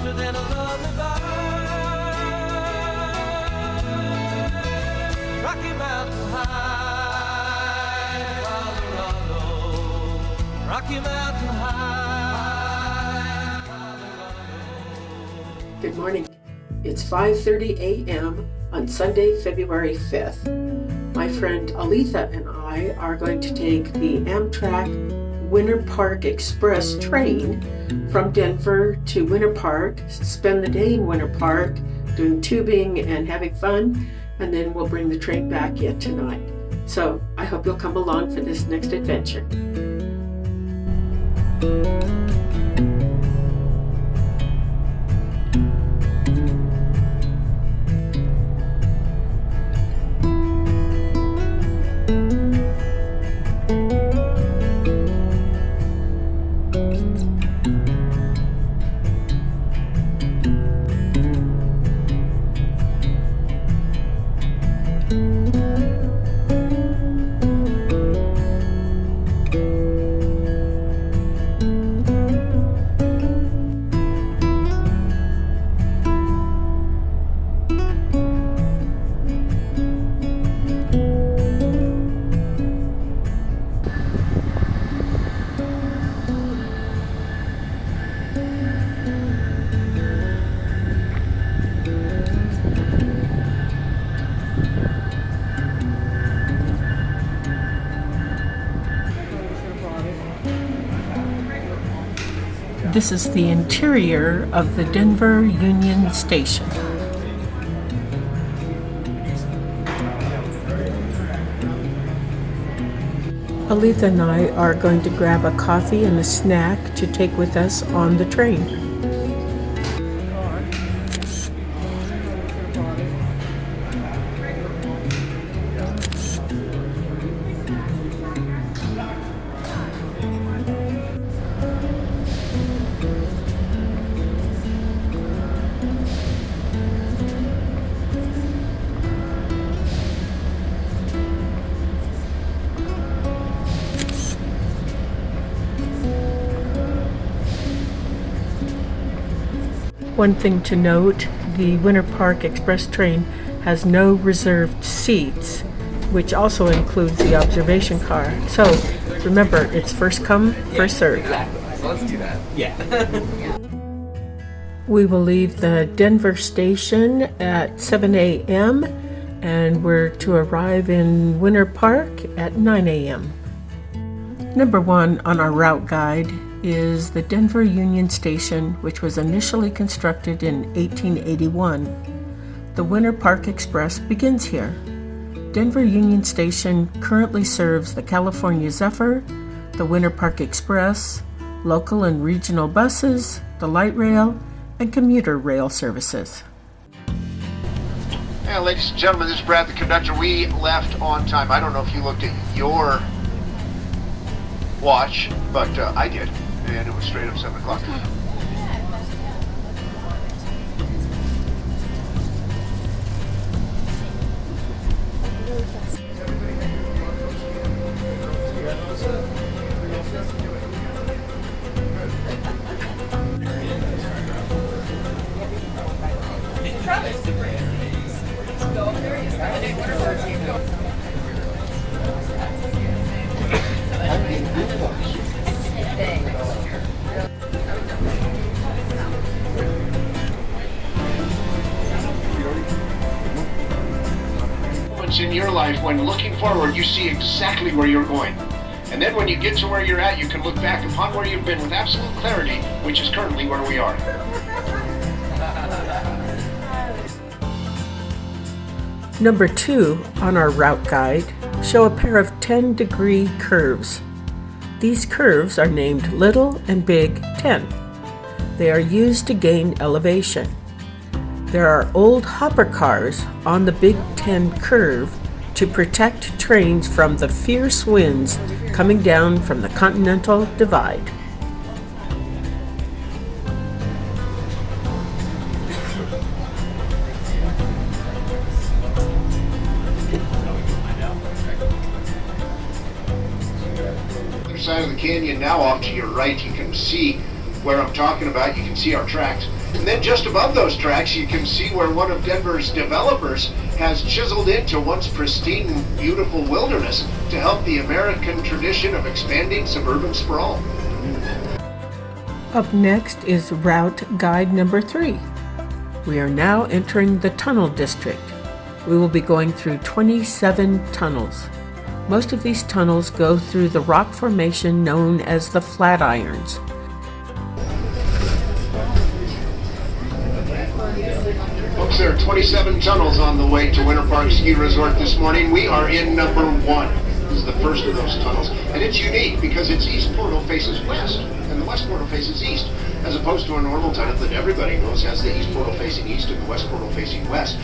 softer than a lullaby. Rocky Mountain High, Colorado. Rocky Mountain High, Colorado. Good morning. It's 5:30 a.m. on Sunday, February 5th. My friend Aletha and I are going to take the Amtrak Winter Park Express train from Denver to Winter Park, spend the day in Winter Park doing tubing and having fun, and then we'll bring the train back yet tonight. So I hope you'll come along for this next adventure. This is the interior of the Denver Union Station. Aletha and I are going to grab a coffee and a snack to take with us on the train. One thing to note, the Winter Park Express train has no reserved seats, which also includes the observation car. So remember, it's first come, first served. Exactly. So let's do that. Yeah. We will leave the Denver station at 7 a.m. and we're to arrive in Winter Park at 9 a.m. Number 1 on our route guide is the Denver Union Station, which was initially constructed in 1881. The Winter Park Express begins here. Denver Union Station currently serves the California Zephyr, the Winter Park Express, local and regional buses, the light rail, and commuter rail services. Hey, ladies and gentlemen, this is Brad, the conductor. We left on time. I don't know if you looked at your watch, but I did. And it was straight up 7 o'clock. In your life, when looking forward, you see exactly where you're going. And then when you get to where you're at, you can look back upon where you've been with absolute clarity, which is currently where we are. Number 2 on our route guide show a pair of 10-degree curves. These curves are named Little and Big 10. They are used to gain elevation. There are old hopper cars on the Big 10 curve to protect trains from the fierce winds coming down from the Continental Divide. Other side of the canyon now, off to your right, you can see where I'm talking about. You can see our tracks. And then just above those tracks, you can see where one of Denver's developers has chiseled into once pristine, beautiful wilderness to help the American tradition of expanding suburban sprawl. Up next is route guide number 3. We are now entering the tunnel district. We will be going through 27 tunnels. Most of these tunnels go through the rock formation known as the Flatirons. Folks, there are 27 tunnels on the way to Winter Park Ski Resort this morning. We are in number 1. This is the first of those tunnels. And it's unique because its east portal faces west and the west portal faces east, as opposed to a normal tunnel that everybody knows has the east portal facing east and the west portal facing west.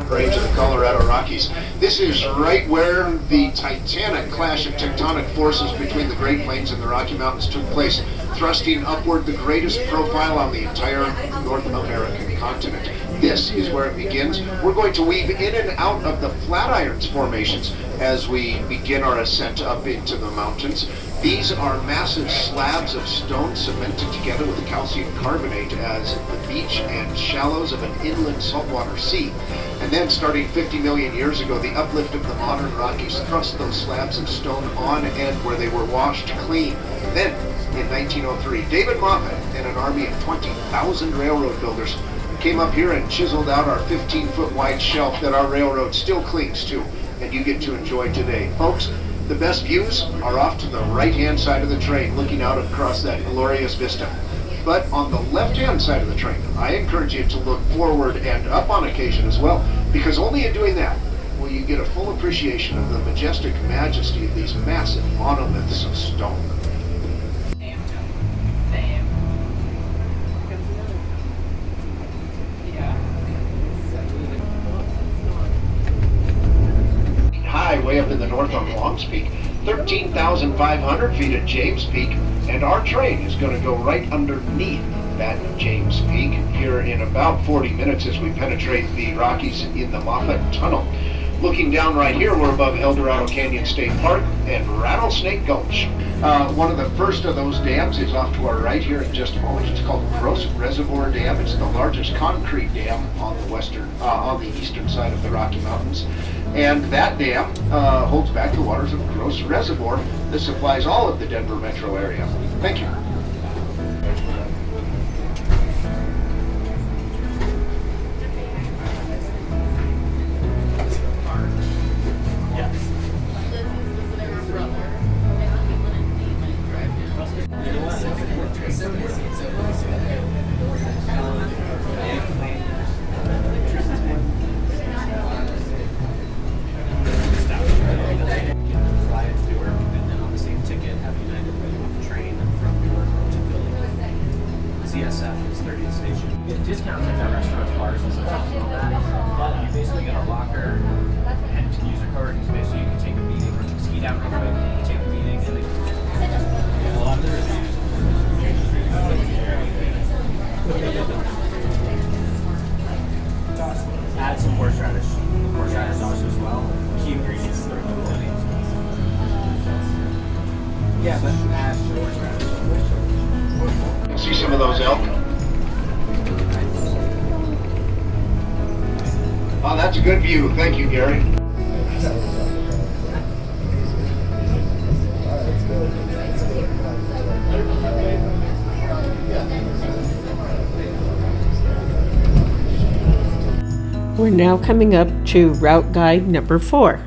Range of the Colorado Rockies. This is right where the titanic clash of tectonic forces between the Great Plains and the Rocky Mountains took place, thrusting upward the greatest profile on the entire North American continent. This is where it begins. We're going to weave in and out of the Flatirons formations as we begin our ascent up into the mountains. These are massive slabs of stone cemented together with calcium carbonate as the beach and shallows of an inland saltwater sea. And then, starting 50 million years ago, the uplift of the modern Rockies thrust those slabs of stone on end where they were washed clean. Then, in 1903, David Moffat and an army of 20,000 railroad builders came up here and chiseled out our 15-foot wide shelf that our railroad still clings to, and you get to enjoy today. Folks, the best views are off to the right-hand side of the train, looking out across that glorious vista. But on the left-hand side of the train, I encourage you to look forward and up on occasion as well, because only in doing that will you get a full appreciation of the majestic majesty of these massive monoliths of stone. High way up in the north on Long's Peak, 13,500 feet at James Peak, and our train is going to go right underneath that James Peak here in about 40 minutes as we penetrate the Rockies in the Moffat Tunnel. Looking down right here, we're above El Dorado Canyon State Park and Rattlesnake Gulch. One of the first of those dams is off to our right here in just a moment. It's called Gross Reservoir Dam. It's the largest concrete dam on the eastern side of the Rocky Mountains. And that dam holds back the waters of Gross Reservoir that supplies all of the Denver metro area. Thank you. Discounts like at restaurants, bars, and stuff and all that. But you basically get a locker and you can use your co-working space so you can take a meeting or ski down real quick, take a meeting, and then a lot of the reviews. Add some horseradish sauce as well. Key ingredients that are plenty. Yeah, but add horseradish. See some of those elk? Oh, that's a good view. Thank you, Gary. We're now coming up to route guide number 4.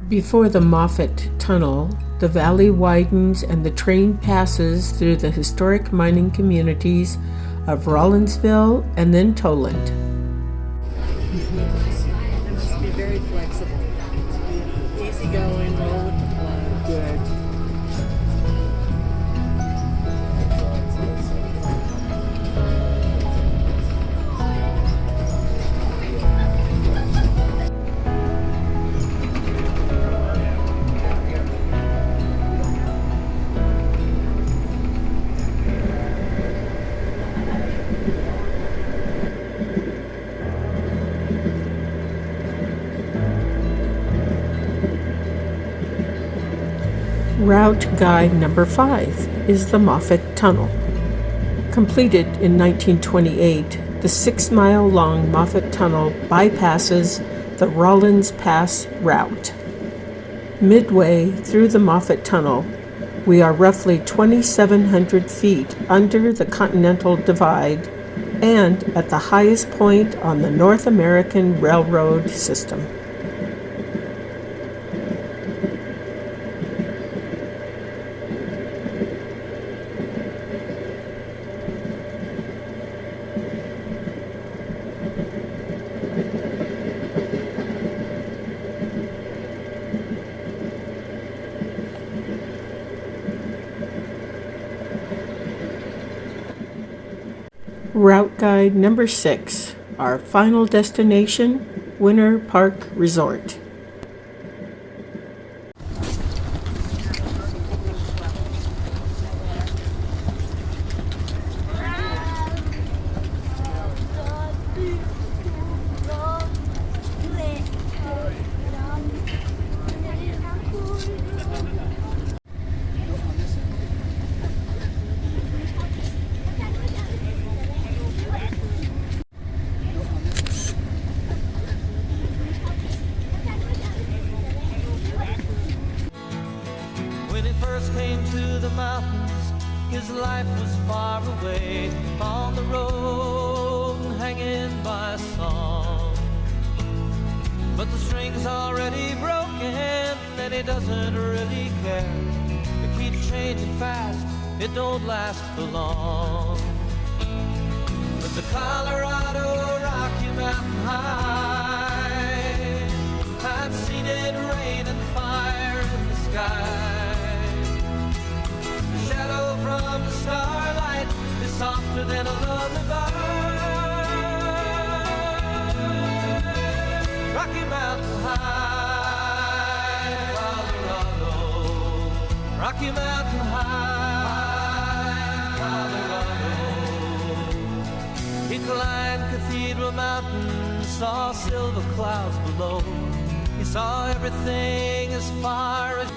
Before the Moffat Tunnel, the valley widens and the train passes through the historic mining communities of Rollinsville and then Toland. Just be very flexible. Easy going, roll with the flow. Good. Route guide number 5 is the Moffat Tunnel. Completed in 1928, the 6-mile-long Moffat Tunnel bypasses the Rawlins Pass route. Midway through the Moffat Tunnel, we are roughly 2,700 feet under the Continental Divide and at the highest point on the North American Railroad system. Route Guide number 6, our final destination, Winter Park Resort. When he first came to the mountains, his life was far away, on the road and hanging by a song. But the string's already broken and he doesn't really care. It keeps changing fast, it don't last for long. But the Colorado Rocky Mountain High, I've seen it rain and fire in the sky. The shadow from the starlight is softer than a lullaby. Rocky Mountain High, Colorado. Rocky Mountain High, Colorado. He climbed Cathedral Mountain, saw silver clouds below. He saw everything as far as